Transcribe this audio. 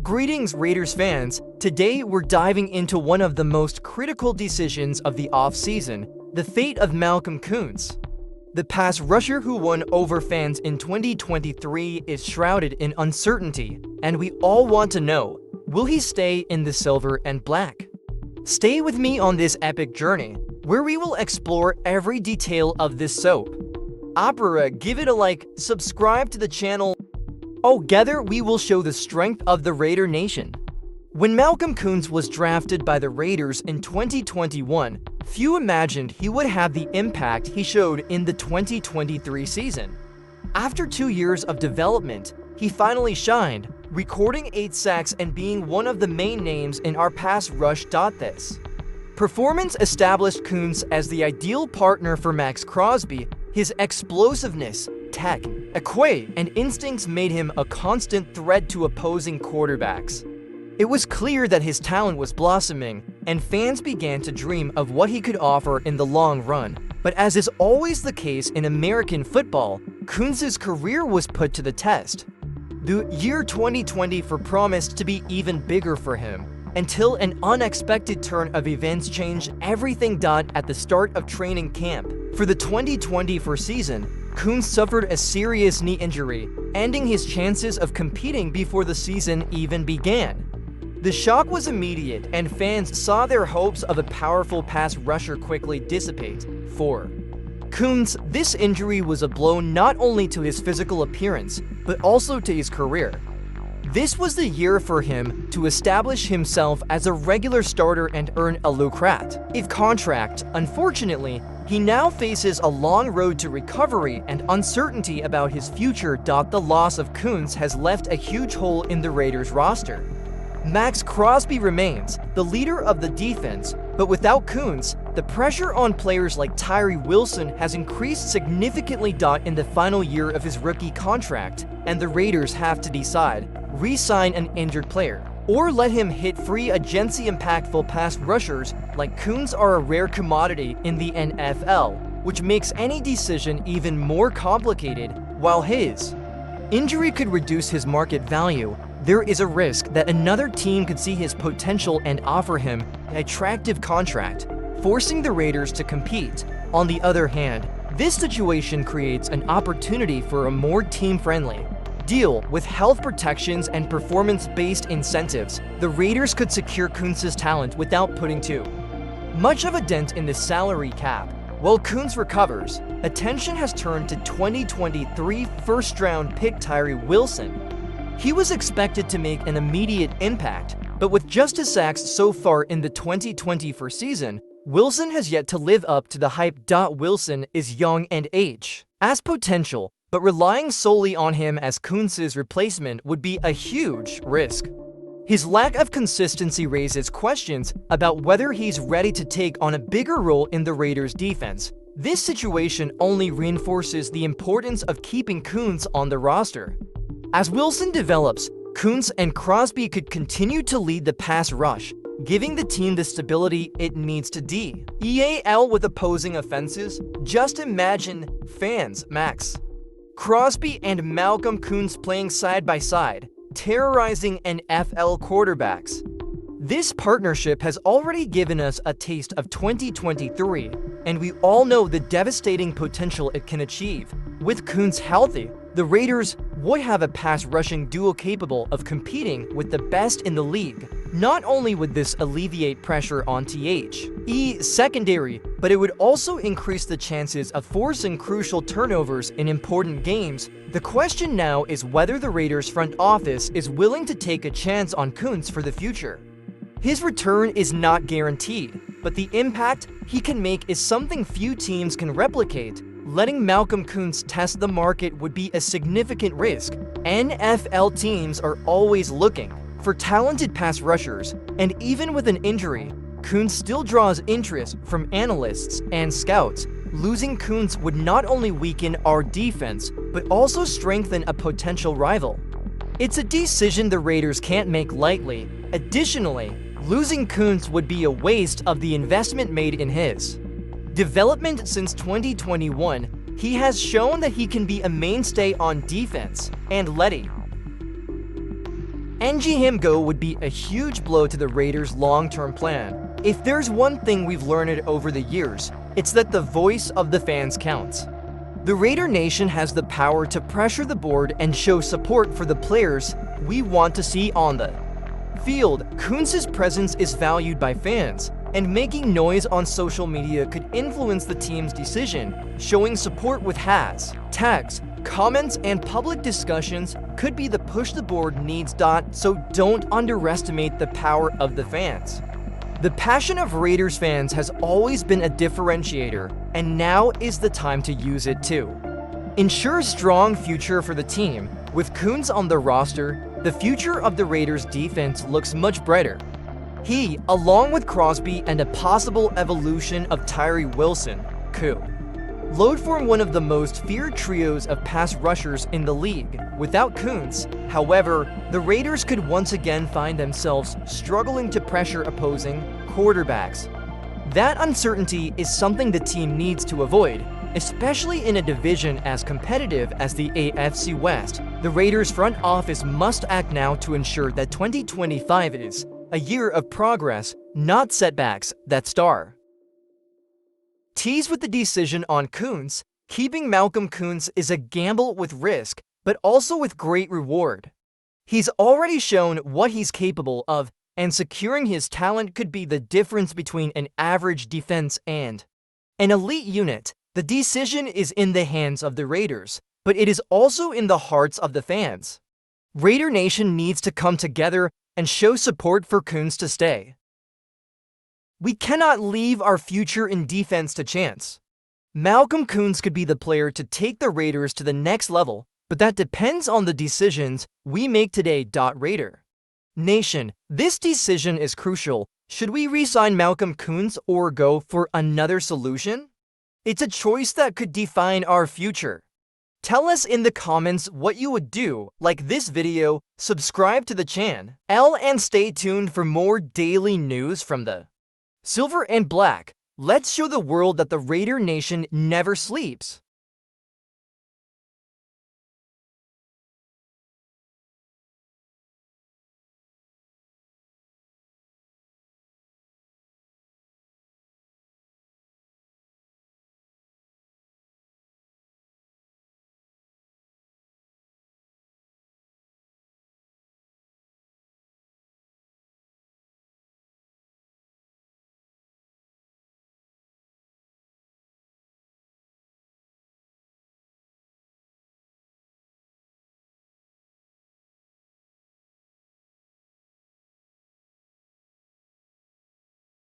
Greetings, Raiders fans. Today we're diving into one of the most critical decisions of the offseason, the fate of Malcolm Koonce. The pass rusher who won over fans in 2023 is shrouded in uncertainty, and we all want to know, will he stay in the silver and black? Stay with me on this epic journey, where we will explore every detail of this soap. Opera, give it a like, subscribe to the channel. Together, we will show the strength of the Raider Nation. When Malcolm Koonce was drafted by the Raiders in 2021, few imagined he would have the impact he showed in the 2023 season. After 2 years of development, he finally shined, recording 8 sacks and being one of the main names in our pass rush. This performance established Koonce as the ideal partner for Maxx Crosby. His explosiveness, tech, and instincts made him a constant threat to opposing quarterbacks. It was clear that his talent was blossoming, and fans began to dream of what he could offer in the long run. But as is always the case in American football, Koonce's career was put to the test. The year 2020 promised to be even bigger for him, until an unexpected turn of events changed everything. At the start of training camp for the 2024 season, Koonce suffered a serious knee injury, ending his chances of competing before the season even began. The shock was immediate, and fans saw their hopes of a powerful pass rusher quickly dissipate. For Koonce, this injury was a blow not only to his physical appearance, but also to his career. This was the year for him to establish himself as a regular starter and earn a lucrative contract. Unfortunately, he now faces a long road to recovery and uncertainty about his future. The loss of Koonce has left a huge hole in the Raiders roster. Maxx Crosby remains the leader of the defense, but without Koonce, the pressure on players like Tyrie Wilson has increased significantly. In the final year of his rookie contract, and the Raiders have to decide, re-sign an injured player, or let him hit free agency. Impactful pass rushers like Koonce are a rare commodity in the NFL, which makes any decision even more complicated. While his injury could reduce his market value, there is a risk that another team could see his potential and offer him an attractive contract, forcing the Raiders to compete. On the other hand, this situation creates an opportunity for a more team-friendly deal with health protections and performance-based incentives. The Raiders could secure Koonce's talent without putting too much of a dent in the salary cap. While Koonce recovers, attention has turned to 2023 first-round pick Tyrie Wilson. He was expected to make an immediate impact, but with just his sacks so far in the 2024 season, Wilson has yet to live up to the hype. Wilson is young and has potential, but relying solely on him as Koonce's replacement would be a huge risk. His lack of consistency raises questions about whether he's ready to take on a bigger role in the Raiders' defense. This situation only reinforces the importance of keeping Koonce on the roster. As Wilson develops, Koonce and Crosby could continue to lead the pass rush, giving the team the stability it needs to deal with opposing offenses. Just imagine fans Maxx Crosby and Malcolm Koonce playing side by side, terrorizing NFL quarterbacks. This partnership has already given us a taste of 2023, and we all know the devastating potential it can achieve. With Koonce healthy, the Raiders would have a pass rushing duo capable of competing with the best in the league. Not only would this alleviate pressure on the secondary, but it would also increase the chances of forcing crucial turnovers in important games. The question now is whether the Raiders front office is willing to take a chance on Koonce for the future. His return is not guaranteed, but the impact he can make is something few teams can replicate. Letting Malcolm Koonce test the market would be a significant risk. NFL teams are always looking for talented pass rushers, and even with an injury, Koonce still draws interest from analysts and scouts. Losing Koonce would not only weaken our defense, but also strengthen a potential rival. It's a decision the Raiders can't make lightly. Additionally, losing Koonce would be a waste of the investment made in his development since 2021. He has shown that he can be a mainstay on defense, and letting NG him go would be a huge blow to the Raiders' long-term plan. If there's one thing we've learned over the years, it's that the voice of the fans counts. The Raider Nation has the power to pressure the board and show support for the players we want to see on the field. Koonce's presence is valued by fans, and making noise on social media could influence the team's decision. Showing support with tags, comments, and public discussions could be the push the board needs. So don't underestimate the power of the fans. The passion of Raiders fans has always been a differentiator, and now is the time to use it too. Ensure a strong future for the team. With Koonce on the roster, the future of the Raiders defense looks much brighter. He, along with Crosby and a possible evolution of Tyrie Wilson, could load form one of the most feared trios of pass rushers in the league. Without Koonce, however, the Raiders could once again find themselves struggling to pressure opposing quarterbacks. That uncertainty is something the team needs to avoid, especially in a division as competitive as the AFC West. The Raiders' front office must act now to ensure that 2025 is a year of progress, not setbacks that star. Tease with the decision on Koonce. Keeping Malcolm Koonce is a gamble with risk, but also with great reward. He's already shown what he's capable of, and securing his talent could be the difference between an average defense and an elite unit. The decision is in the hands of the Raiders, but it is also in the hearts of the fans. Raider Nation needs to come together and show support for Koonce to stay. We cannot leave our future in defense to chance. Malcolm Koonce could be the player to take the Raiders to the next level, but that depends on the decisions we make today. Raider Nation, this decision is crucial. Should we re-sign Malcolm Koonce or go for another solution? It's a choice that could define our future. Tell us in the comments what you would do. Like this video, subscribe to the channel, and stay tuned for more daily news from the Silver and Black. Let's show the world that the Raider Nation never sleeps.